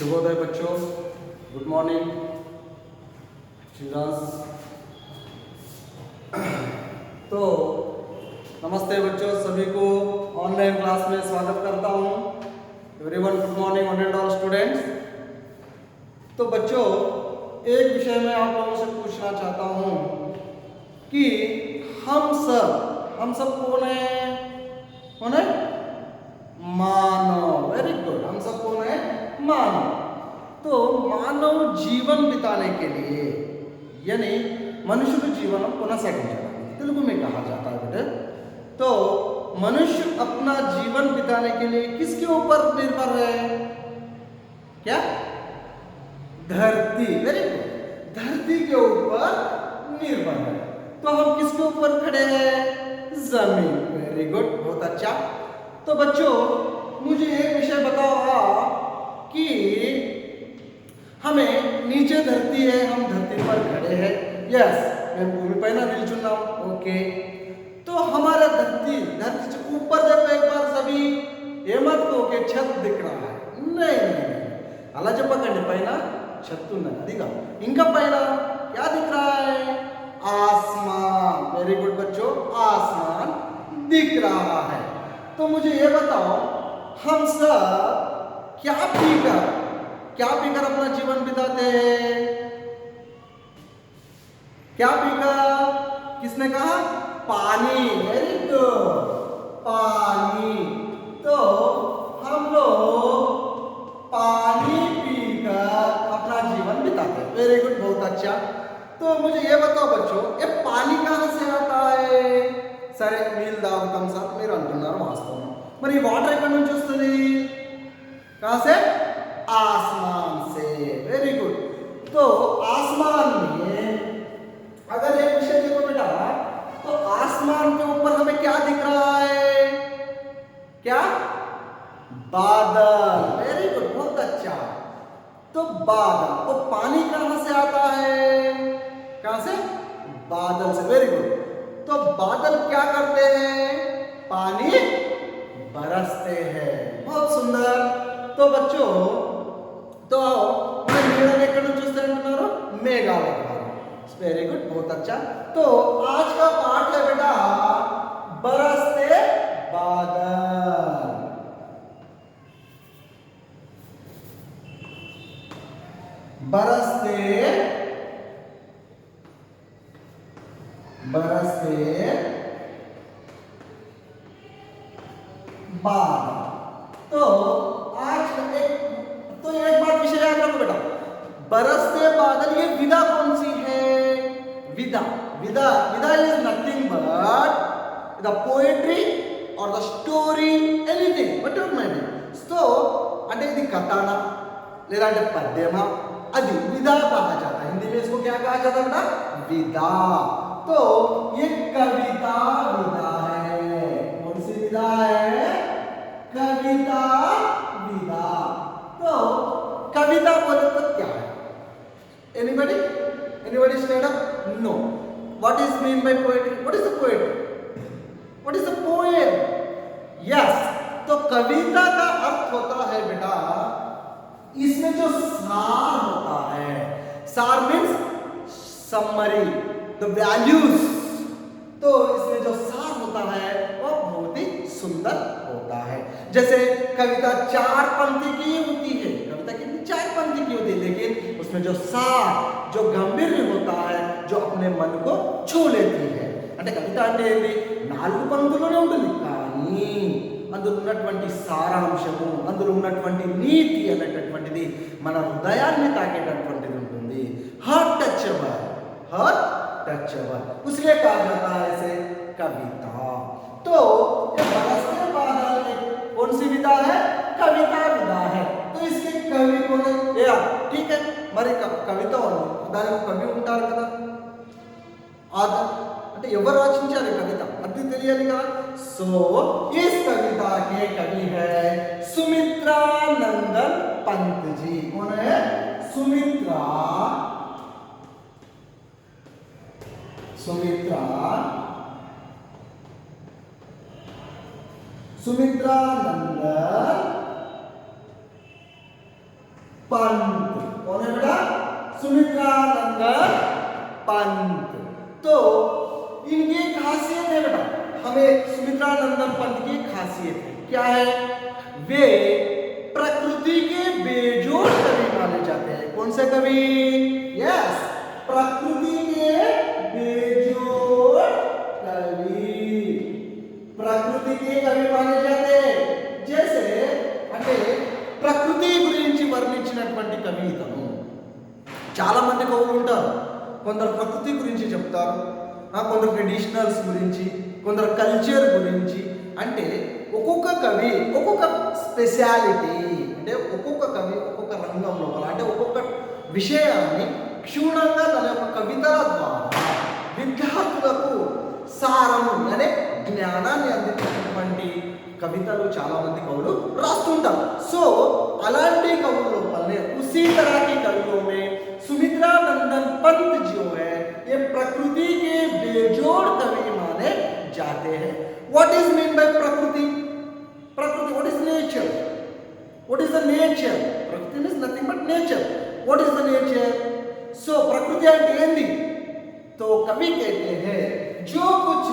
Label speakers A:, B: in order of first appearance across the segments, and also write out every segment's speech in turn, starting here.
A: शुभोदय बच्चों, good morning children's. तो नमस्ते बच्चों, सभी को ऑनलाइन क्लास में स्वागत करता हूँ। Everyone good morning one and all students. तो बच्चों, एक विषय में आप लोगों से पूछना चाहता हूँ कि हम सब कौन है? कौन है? मानव। Very good. हम सब कौन है? मानव। तो मानव जीवन बिताने के लिए यानी मनुष्य जीवन కొనసాగించాలి तेलुगु में कहा जाता है बेटे। तो मनुष्य अपना जीवन बिताने के लिए किसके ऊपर निर्भर है? क्या? धरती। Very good. धरती के ऊपर निर्भर है। तो हम किसके ऊपर खड़े हैं? जमीन। वेरी गुड, बहुत अच्छा। तो बच्चों, मुझे एक विषय बताओ कि हमें नीचे धरती है, हम धरती पर खड़े हैं। यस, मैं भूमि पर ना दिल चुन रहा हूं। ओके, तो हमारा धरती से ऊपर देखो एक बार सभी। ये मत कहो कि छत दिख रहा है। नहीं, अला చెప్పకండి పైన छत ఉన్నది అదిగా। ఇంకా పైన क्या दिख रहा है? आसमान। वेरी गुड बच्चों, आसमान दिख रहा है। तो मुझे ये बताओ, हम सब क्या पीकर अपना जीवन बिताते हैं? क्या पीकर? किसने कहा? पानी। वेरी गुड, पानी। तो हम लोग पानी पीकर अपना जीवन बिताते हैं। वेरी गुड, बहुत अच्छा। तो मुझे ये बताओ बच्चों, ये पानी कहां से आता है? సరే, నీళ్ళు తాగుతాం సార్ మీరు అంటున్నారు, వాస్తవం। మరి వాటర్ ఎక్కడి నుంచి వస్తుంది? कहां से? आसमान से। Very good. तो आसमान में अगर एक विषय देखो बेटा, तो आसमान के ऊपर हमें क्या दिख रहा है? क्या? बादल। वेरी गुड, बहुत अच्छा। तो बादल, तो पानी कहां से आता है? कहां से? बादल से। Very good. तो बादल क्या करते हैं? पानी बरसते हैं। बहुत सुंदर। तो बच्चों, तो मैं నీళ్ళని ఎక్కడి నుంచి వస్తాయంటున్నారు? మేఘాల ద్వారా। वेरी गुड, बहुत अच्छा। तो आज का पाठ है बेटा बरसते बादल। बरसते बादल। तो आज एक बात विषय याद रखो बेटा, बरसते बादल, ये विधा कौन सी है? विधा is nothing but the poetry और the story, anything what you mean. तो అంటే ఇది కథన లేదంటే పద్యమా, అది विधा कहा जाता है। हिंदी में इसको क्या कहा जाता है बेटा? विधा। तो ये कविता विधा है। कौन सी विधा है? कविता विधा। तो कविता बोले तो क्या है? Anybody stand up? No. What is mean by poetry? What is the poetry? What is the poem? Yes. तो कविता का अर्थ होता है बेटा, इसमें जो सार होता है, सार मीन्स समरी, द वैल्यूज। तो इसमें जो सार होता है वो बहुत ही सुंदर होता है। जैसे कविता 4 पंक्ति की होती है, कविता कितनी 4 पंक्ति की होती है, लेकिन उसमें जो सार, जो गंभीर होता है, जो अपने मन को छू लेती है। అంటే కవిత అంటే ఏంటి? 4 పంక్తుల్లోనే ఉంటుంది, కానీ అందులో ఉన్నటువంటి సారాంశము, అందులో ఉన్నటువంటి నీతి అనేటటువంటిది మన హృదయాన్ని తాకేటటువంటిది ఉంటుంది। हार्ट टचेबल, इसलिए कहा जाता है इसे कविता। तो ये बरसते बादल कौन सी विधा है? कविता विधा है। तो इसके कवि कौन है? ठीक है, మరి కవిత దానికి కవి ఉంటారు కదా, అంటే ఎవరు రచించారు కవిత అది తెలియాలి కదా। సో इस कविता के कवि है सुमित्रा नंदन पंत जी। कौन है? सुमित्रा नंदन पंत। कौन है बेटा? सुमित्रानंदन पंत। तो इनकी खासियत है बेटा, हमें सुमित्रानंदन पंत की खासियत है क्या है? वे प्रकृति के बेजोड़ कवि माने जाते हैं। कौन से कवि? यस, प्रकृति के बेजोड़ कवि, प्रकृति के कवि माने जाते हैं। जैसे అంటే ప్రకృతి గురించి వర్ణించినటువంటి కవితను చాలా మంది కవులు ఉంటారు. కొందరు ప్రకృతి గురించి చెప్తారు, కొందరు ట్రెడిషనల్స్ గురించి, కొందరు కల్చర్ గురించి. అంటే ఒక్కొక్క కవి ఒక్కొక్క స్పెషాలిటీ, అంటే ఒక్కొక్క కవి ఒక్కొక్క రంగం లోపల, అంటే ఒక్కొక్క విషయాన్ని క్షుణ్ణంగా తన యొక్క కవితల ద్వారా విద్యార్థులకు సారము అనే జ్ఞానాన్ని అందించినటువంటి కవితలు చాలా మంది కవులు రాస్తుంటారు. సో అలాంటి కవుల లోపలనే उसी तरह की कवियों में सुमित्रानंदन पंत जो है ये प्रकृति के बेजोड़ कवि माने जाते हैं. What is mean by प्रकृति? प्रकृति, what is nature? What is the nature? प्रकृति means nothing but nature. What is the nature? So प्रकृति అంటే ఏంది? तो कवि कहते हैं जो कुछ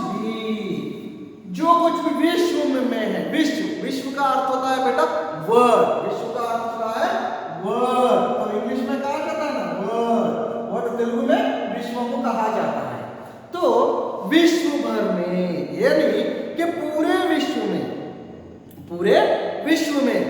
A: भी विश्व में है, विश्व का अर्थ होता है बेटा वर्ल्ड, विश्व का अर्थ होता है वर्ल्ड. तो इंग्लिश में कहा जाता है ना वर्ल्ड, तेलुगु में विश्व को कहा जाता है. तो विश्व भर में, यानी कि पूरे विश्व में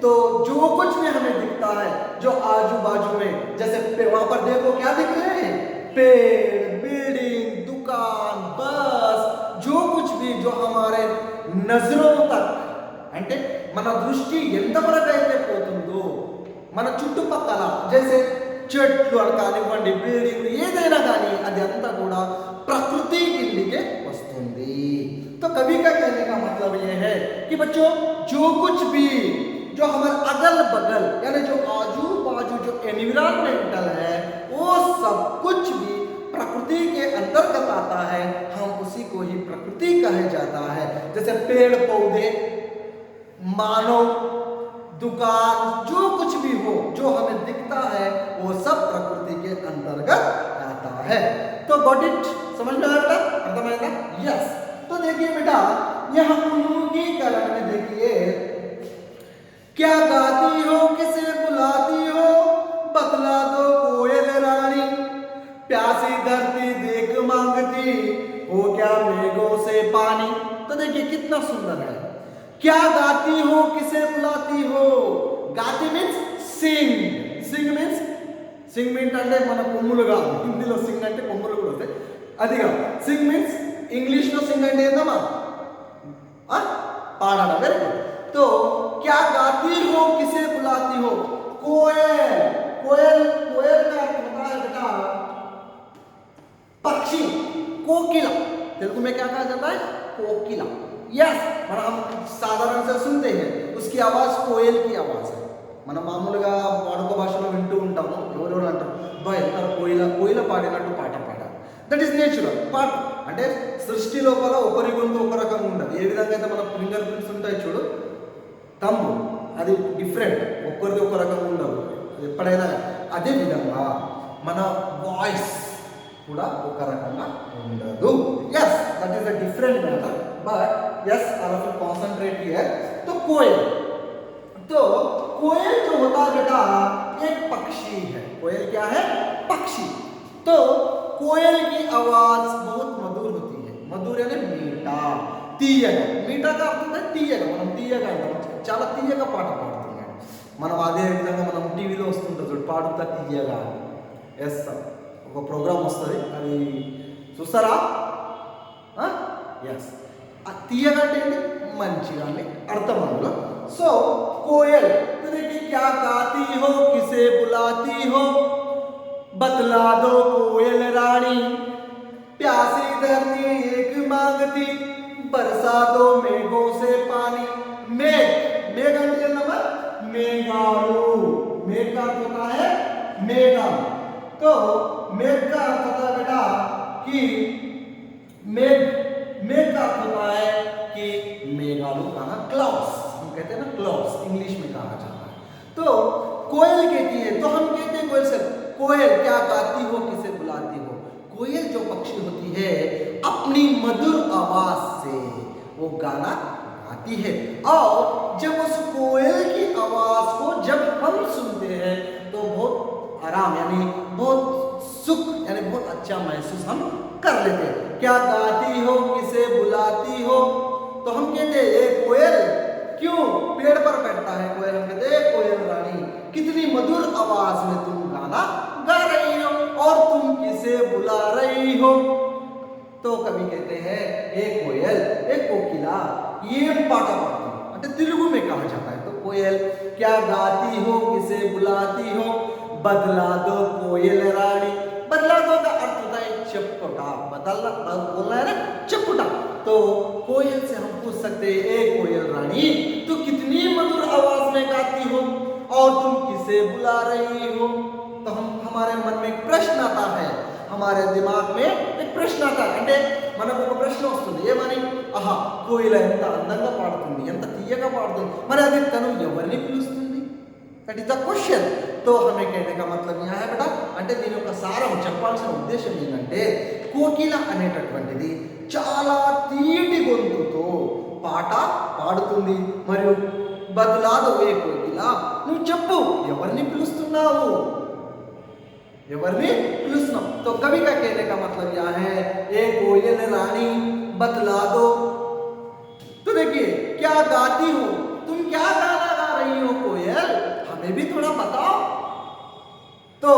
A: तो जो कुछ भी हमें दिखता है, जो आजू बाजू में, जैसे वहां पर देखो क्या दिख रहे हैं? पेड़, बिल्डिंग, दुकान, बस, जो कुछ भी जो हमारे नजरों तक అంటే మన దృష్టి ఎంతవరకు అయితే పోతుందో మన చుట్టుపక్కల, జैसे చెట్లు అని కానివ్వండి, బిల్డింగ్ ఏదైనా కానీ అది అంతా కూడా प्रकृति के वस्तुंदी. तो कवि का कहने का मतलब यह है कि बच्चों जो कुछ भी जो हमारे अगल बगल यानी जो आजू बाजू जो एनवायरमेंटल है वो सब कुछ भी प्रकृति के अंतर्गत आता है, हम उसी को ही प्रकृति कहा जाता है. जैसे पेड़ पौधे, मानव, दुकान, जो कुछ भी हो जो हमें दिखता है वो सब प्रकृति के अंतर्गत आता है. तो गॉट इट? समझ में आता? अर्थ आएगा? यस. तो देखिए बेटा यहाँ उन्मुखी करण में देखिए, क्या गाती हो किसे बुलाती हो, बतला दो कोयल रानी, प्यासी धरती देख मांगती हो क्या मेघों से पानी. तो देखिए कितना सुंदर है. क्या गाती हो किसे बुलाती हो. गाती मीन्स सिंग. सिंग मीन्स అంటే మన కొమ్ములు కాదు, హిందీలో సింగ్ అంటే కొమ్ములు కూడా వస్తాయి, అది కాదు. సింగ్ మీన్స్ ఇంగ్లీష్లో సింగ్ అంటే ఏందమ్మా? పాడడం. Very good. तो क्या गाती हो किसे बुलाती हो. कोयल, कोयल कोयल का अर्थ होता है बेटा पक्षी. कोकिला तेलुगु में क्या कहा जाता है? कोकिला. यस, हम साधारण से सुनते हैं उसकी आवाज कोयल की आवाज है. మనం మామూలుగా వాడుక భాషలో వింటూ ఉంటాము. ఎవరెవరు అంటారు ఎంత కోయిల పాడినట్టు పాట పాడాలి. దట్ ఈస్ నేచురల్ పాట. అంటే సృష్టి లోపల ఒకరి గొంతు ఒక రకంగా ఉండదు. ఏ విధంగా అయితే మన ఫింగర్ ప్రింట్స్ ఉంటాయి చూడు, తమ్ము, అది డిఫరెంట్, ఒక్కరిది ఒక రకంగా ఉండదు ఎప్పుడైనా. అదే విధంగా మన వాయిస్ కూడా ఒక రకంగా ఉండదు. Yes, that is the different matter. But yes, all of you concentrate here. तो कोयल जो होता है बेटा एक पक्षी है. कोयल क्या है? पक्षी. तो कोयल की आवाज बहुत मधुर होती है. मधुर यानी मीठा, తీయగా. मीठा का अर्थ होता है తీయగా. మనం తీయగా అంటాం, చాలా తీయగా పాట పాడుతున్నాం మనం. అదే విధంగా మనం టీవీలో వస్తుంటుంది చూడు, పాడుతా తీయగా. ఎస్, ఒక ప్రోగ్రామ్ వస్తుంది, అది చూస్తారా? ఎస్, తీయగా అంటే మంచిగా అని అర్థం అందులో. సో कोयल, तो देखिए क्या गाती हो किसे बुलाती हो, बतला दो कोयल रानी, प्यासी धरती एक मांगती, बरसा दो मेघों से पानी. मेघ, मेघ अंडे नंबर मेघालू. मेघ का अर्थ होता है मेघा. तो मेघ का अर्थ होता है बेटा कि मेघ का अर्थ होता है कि मेघालू का क्लाउड्स, हम कहते हैं ना क्लाउड्स, इंग्लिश में कहा जाता है. तो कोयल कहती है, तो हम कहते हैं कोयल से, कोयल क्या गाती हो, किसे बुलाती हो। कोयल जो पक्षी होती है अपनी मधुर आवाज से वो गाना गाती है, और जब उस कोयल की आवाज को जब हम सुनते हैं तो बहुत आराम यानी बहुत सुख यानी बहुत अच्छा महसूस हम कर लेते हैं। क्या गाती हो, किसे बुलाती हो, तो हम कहते हैं ए कोयल, क्यों पेड़ पर बैठता है कोयल, हम कहते हैं कोयल रानी कितनी मधुर आवाज में तुम गाना गा रही हो, और तुम किसे बुला रही हो। तो कभी कहते हैं ए कोयल, ए कोकिला ये पाटा पाती అంటే తెలుగు में कहा जाता है। तो कोयल क्या गाती हो, किसे बुलाती हो, बदला दो कोयल रानी। बदला दो का अर्थ होता है चपटा, बदलना बोलना है ना चपटा। तो कोयल से हम पूछ सकते हैं ए कोयल रानी तू कितनी मधुर आवाज में गाती हो और तुम किसे बुला रही हो। तो हमारे मन में एक प्रश्न आता है, हमारे दिमाग में एक प्रश्न आता है, అంటే మనకు ఒక ప్రశ్న వస్తుంది ఏమని, ఆహా కోయిల ఎంత అందంగా పాడుతుంది, ఎంత తీయగా పాడుతుంది, మరి అది తను ఎవరిని పిలుస్తుంది, దట్ ఇస్ ద క్వశ్చన్। तो हमें कहने का मतलब यह है बेटा, అంటే దీని యొక్క సారం చెప్పాల్సిన ఉద్దేశం ఏంటంటే కోకిల అనేటటువంటిది చాలా తీటి గొంతుతో పాట పాడుతుంది, మరియు బదులాదో ఏ కోకిల నువ్వు చెప్పు ఎవరిని పిలుస్తున్నావు, ఎవరిని పిలుస్తున్నావు। तो कवि का कहने का मतलब यह है ए कोयल रानी बतला दो। तो देखिए क्या गाती हो, तुम क्या गाना गा रही हो कोयल, हमें भी थोड़ा बताओ। तो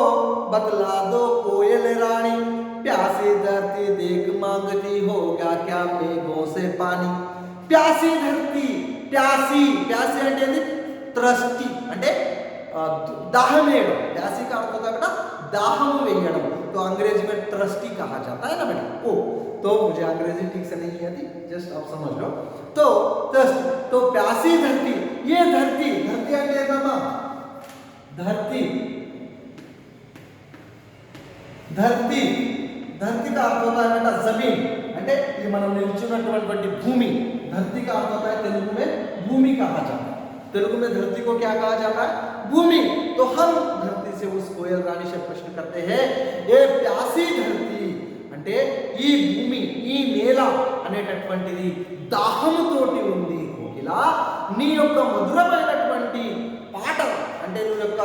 A: बतला दो कोयल रानी प्यासी धरती देख मांगती होगा क्या मेघों से पानी। प्यासी धरती, प्यासी प्यासी అంటే త్రస్టి అంటే दाहम వేయడం, प्यासी का अर्थ होता है बेटा दाहम वेयడం। तो अंग्रेजी में ट्रस्टी कहा जाता है ना बेटा। ओ तो मुझे अंग्रेजी ठीक से नहीं आती, जस्ट आप समझ लो। तो तो प्यासी धरती, ये धरती धरती అంటే ఏంటమ్మా धरती, धरती धरती का अर्थ होता है बेटा जमीन, అంటే ఇది మనం నిల్చున్నటువంటి భూమి। धरती का अर्थ होता है तेलुगु में भूमि कहा जाता है, तेलुगु में धरती को क्या कहा जाता है भूमि। तो हम धरती से उस कोयल रानी से प्रश्न करते हैं ये प्यासी धरती అంటే ఈ భూమి ఈ నేల అనేటటువంటిది దాహముతోటి ఉంది కోకిల, నీ యొక్క మధురమైనటువంటి పాట అంటే నీ యొక్క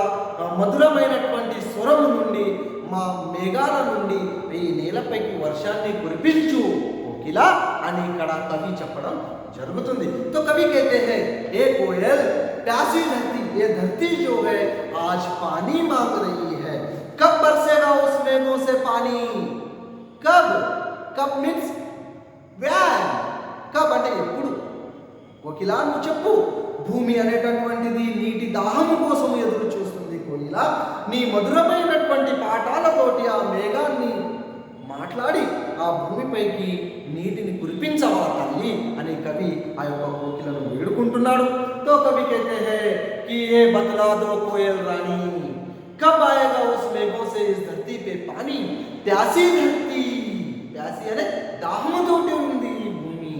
A: మధురమైనటువంటి స్వరము నుండి మా మేఘాల నుండి ఈ నేలపైకి వర్షాన్ని కురిపించు కోకిల అని ఇక్కడ కవి చెప్పడం जरूरतुंदी। तो कभी कहते हैं ए कोयल प्यासी धरती, ये धरती जो है आज पानी मांग रही है, कब बरसेगा उस मेघों से पानी। कब, कब मीन्स व्यान, कब అంటే ఎప్పుడు కోకిల నువ్వు చెప్పు, భూమి అనేటటువంటిది నీటి దాహము కోసం ఎదురు చూస్తుంది కోకిల, నీ మధురమైనటువంటి పాఠాలతోటి ఆ మేఘాన్ని మాట్లాడి ఆ భూమిపైకి నీటిని కురిపించవా తల్లి అని కవి ఆ యొక్క కోకిలను వేడుకుంటున్నాడు। तो कवि कहते हैं कि ये बतला दो कोयल रानी कब आएगा उस मेघों से इस धरती पे पानी। प्यासी धरती, प्यासी यानी दाहमतोटी उंदी भूमि।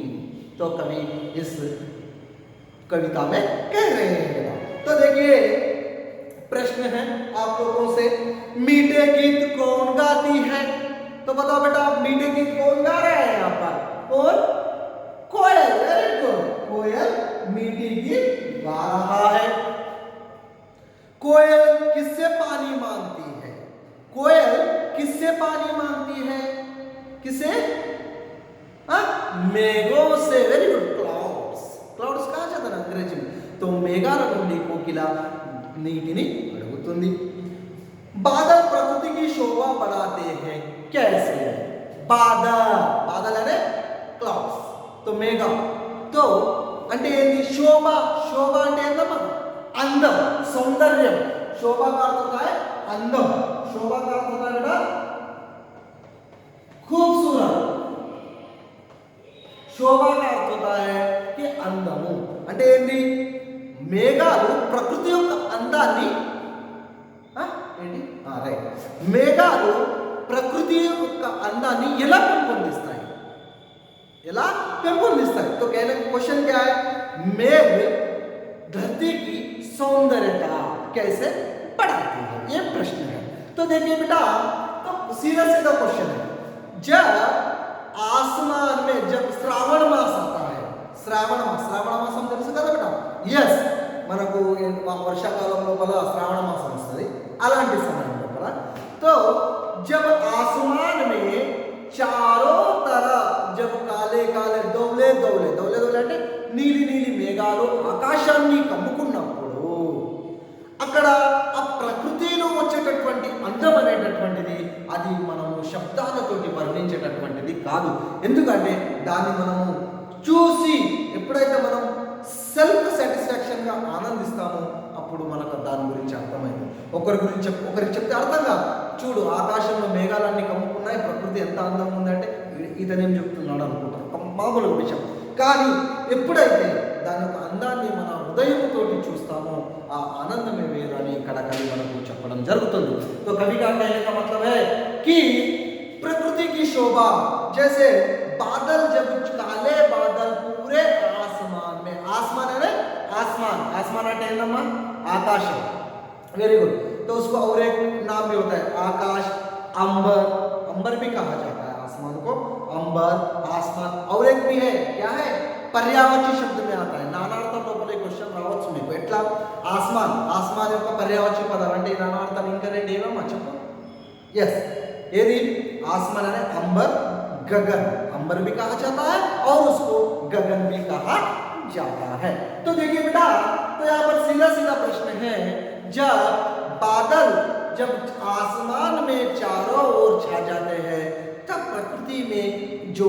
A: तो कवि इस कविता में कह रहे हैं। तो देखिए प्रश्न है आप लोगों से, मीठे गीत कौन गाती है। तो बताओ बेटा मीठे गीत कौन गा रहे हैं यहाँ पर, और कोयल, वेरी गुड, कोयल मीठी गीत गा रहा है। कोयल किससे पानी मांगती है, कोयल किससे पानी मांगती है, किसे, मेघों से, वेरी गुड, क्लाउड्स, क्लाउड्स कहा जाता है अंग्रेजी में। तो मेघाల నుండి కోకిల నీటిని అడుగుతుంది। बादल प्रकृति की शोभा बढ़ाते हैं कैसे। बादल, बादल यानी क्लाउड्स, तो मेघा तो అంటే ఏంది శోభ, శోభ అంటే ఏందమ్మా అందం सौंदर्य, शोभा का अर्थ होता है अंदम, शोभा का अर्थ होता है बेटा खूबसूरत, शोभा का अर्थ होता है कि అందము అంటే ఏంది మేఘాలు ప్రకృతి యొక్క అందాన్ని ఏంటి రైట్, మేఘాలు ప్రకృతి యొక్క అందాన్ని ఎలా పెంపొందిస్తాయి, ఎలా పెంపొందిస్తాయి। तो कहने का क्वेश्चन क्या है, मेघ धरती की सौंदर्यता कैसे ये प्रश्न है। तो देखिए बेटा, तो सीधा सीधा क्वेश्चन है, जब आसमान में जब श्रावण मास आता है, श्रावण मास हम తెలుసు కదా बेटा, यस మనకు వర్షాకాలం లోపల శ్రావణ మాసం వస్తుంది, అలాంటి సమయం లోపల तो जब आसमान में चारों तरफ जब काले काले దౌలే అంటే నీలి నీలి మేఘాలు ఆకాశాన్ని కమ్ముకున్నప్పుడు అక్కడ ఆ ప్రకృతిలో వచ్చేటటువంటి అందం అనేటటువంటిది అది మనము శబ్దాలతోటి వర్ణించేటటువంటిది కాదు. ఎందుకంటే దాన్ని మనము చూసి ఎప్పుడైతే మనం సెల్ఫ్ సాటిస్ఫాక్షన్ గా ఆనందిస్తామో అప్పుడు మనకు దాని గురించి అర్థమైంది. ఒకరికి చెప్తే అర్థం కాదు. చూడు ఆకాశంలో మేఘాలన్నీ కమ్ముకున్నాయి, ప్రకృతి ఎంత అందంగా ఉందంటే ఇతనేం చెప్తున్నాడు అనుకుంటారు, మామూలు విషయం. కానీ ఎప్పుడైతే దాని యొక్క అందాన్ని మన హృదయంతోటి చూస్తామో ఆ ఆనందమే వేరు అని ఇక్కడ కవి మనకు చెప్పడం జరుగుతుంది. तो कवि का कहने का मतलब है कि प्रकृति की शोभा, जैसे बादल जब काले बादल पूरे आसमान में, आसमान है ना, आसमान అంటే ఏంటమ్మా आकाश है, वेरी गुड. तो उसको और एक नाम भी होता है आकाश, अंबर भी कहा जाता है आसमान को, अंबर आसमान. और एक भी है, क्या है, पर्यायवाची शब्द में आता है. నానార్థం లోపల క్వశ్చన్ రావచ్చు మీకు, ఎట్లా ఆస్మాన్ యొక్క పర్యాయవాచి పదాలు అంటే నానార్థం ఇంకా రెండు ఏమమ్మా చెప్పు. यस, यदि आसमान है अंबर, गगन, अंबर भी कहा जाता है और उसको गगन भी कहा जाता है. तो देखिए बेटा, तो यहाँ पर सीधा सीधा प्रश्न है, जब बादल जब आसमान में चारों ओर छा जाते हैं तब प्रकृति में जो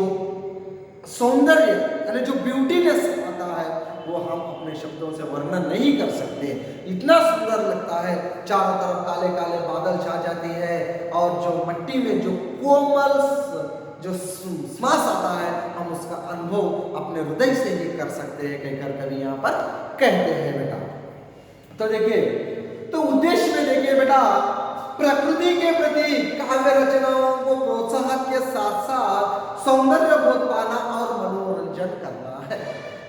A: सौंदर्य यानी जो ब्यूटीनेस आता है वो हम अपने शब्दों से वर्णन नहीं कर सकते. इतना सुंदर लगता है, चारों तरफ काले काले बादल छा जाती है और जो मिट्टी में जो कोमल जो श्वास आता है हम उसका अनुभव अपने हृदय से ही कर सकते हैं, कहकर कवि यहाँ पर कहते हैं बेटा. तो देखिए, तो उद्देश्य में देखिए बेटा, प्रकृति के प्रति काव्य रचनाओं को प्रोत्साहन के साथ साथ सौंदर्य बोध पाना और मनोरंजन करना है.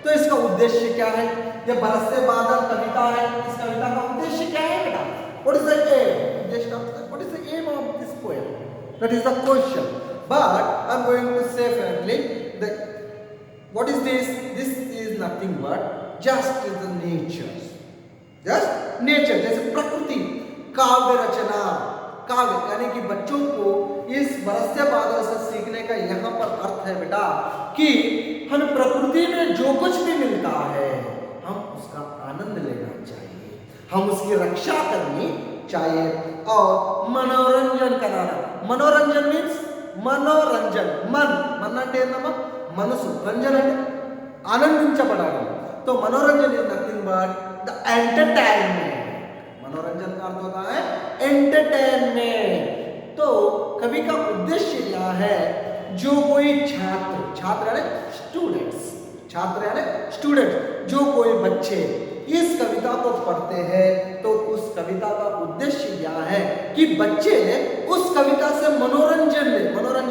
A: तो इसका उद्देश्य क्या है? ये बरसते बादल कविता है, इस कविता का उद्देश्य क्या है बेटा? What is the aim? उद्देश्य का what is the aim of this poem? That is the question. But I am going to say frankly that what is this? This is nothing but just the nature. Just nature, जैसे प्रकृति. काव्य रचना, काव्य यानी कि बच्चों को इस बरसते बादल से सीखने का यहाँ पर अर्थ है बेटा कि हमें प्रकृति में जो कुछ भी मिलता है हम उसका आनंद लेना चाहिए, हम उसकी रक्षा करनी चाहिए और मनोरंजन कराना. मनोरंजन मीन्स मनोरंजन, मन అంటే ఏంటమ్మా మనసు, రంజన్ అంటే ఆనందించబడాలి. तो मनोरंजन is nothing but the entertainment. मनोरंजन का अर्थ होता है एंटरटेनमेंट. तो कवि का उद्देश्य यह है, जो कोई छात्र यानी स्टूडेंट्स, जो कोई बच्चे इस कविता को पढ़ते हैं तो उस कविता का उद्देश्य यह है कि बच्चे उस कविता से मनोरंजन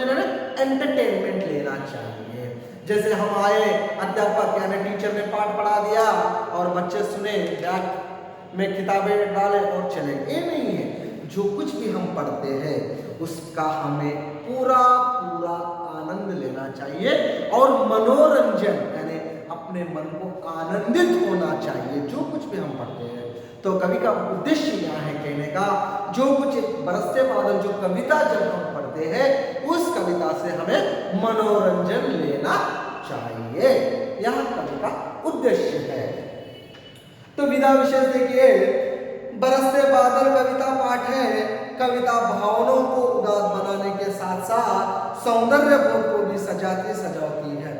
A: यानी एंटरटेनमेंट लेना चाहिए. जैसे हम आए, अध्यापक यानी टीचर ने पाठ पढ़ा दिया और बच्चे सुने, बैग में किताबें डाले और चले, ये नहीं है. जो कुछ भी हम पढ़ते हैं उसका हमें पूरा आनंद लेना चाहिए और मनोरंजन यानी अपने मन को आनंदित होना चाहिए जो कुछ भी हम पढ़ते हैं. तो कवि का उद्देश्य यह है कहने का, जो कुछ बरसते बादल जो कविता जब हम पढ़ते हैं उस कविता से हमें मनोरंजन लेना चाहिए, यह कवि का उद्देश्य है. तो विधा विशेष देखिए, बरसते बादल कविता पाठ है, कविता भावनाओं को उदार बनाने के साथ साथ सौंदर्य बोध को भी सजाती है.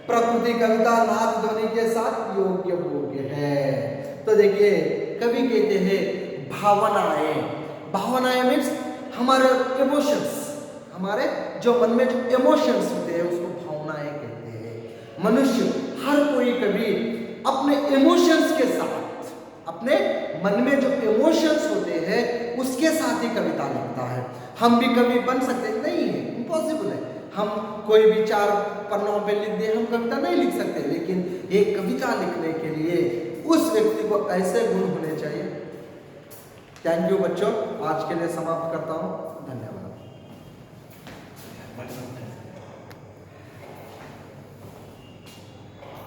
A: प्रकृति कविता नाद ध्वनि के साथ योग्य भोग्य है. तो देखिए, कवि कहते हैं भावनाएं मीन्स हमारे इमोशंस, हमारे जो मन में जो इमोशंस होते हैं उसको भावनाएं कहते हैं. मनुष्य हर कोई कभी अपने इमोशंस के साथ, अपने मन में जो इमोशंस होते हैं उसके साथ ही कविता लिखता है. हम भी कवि बन सकते नहीं है, इम्पॉसिबल है. हम कोई भी 4 पन्नों पे लिख दे, हम कविता नहीं लिख सकते. लेकिन एक कविता लिखने के लिए उस व्यक्ति को ऐसे गुण होने चाहिए थैंक यू बच्चों, आज के लिए समाप्त करता हूँ, धन्यवाद।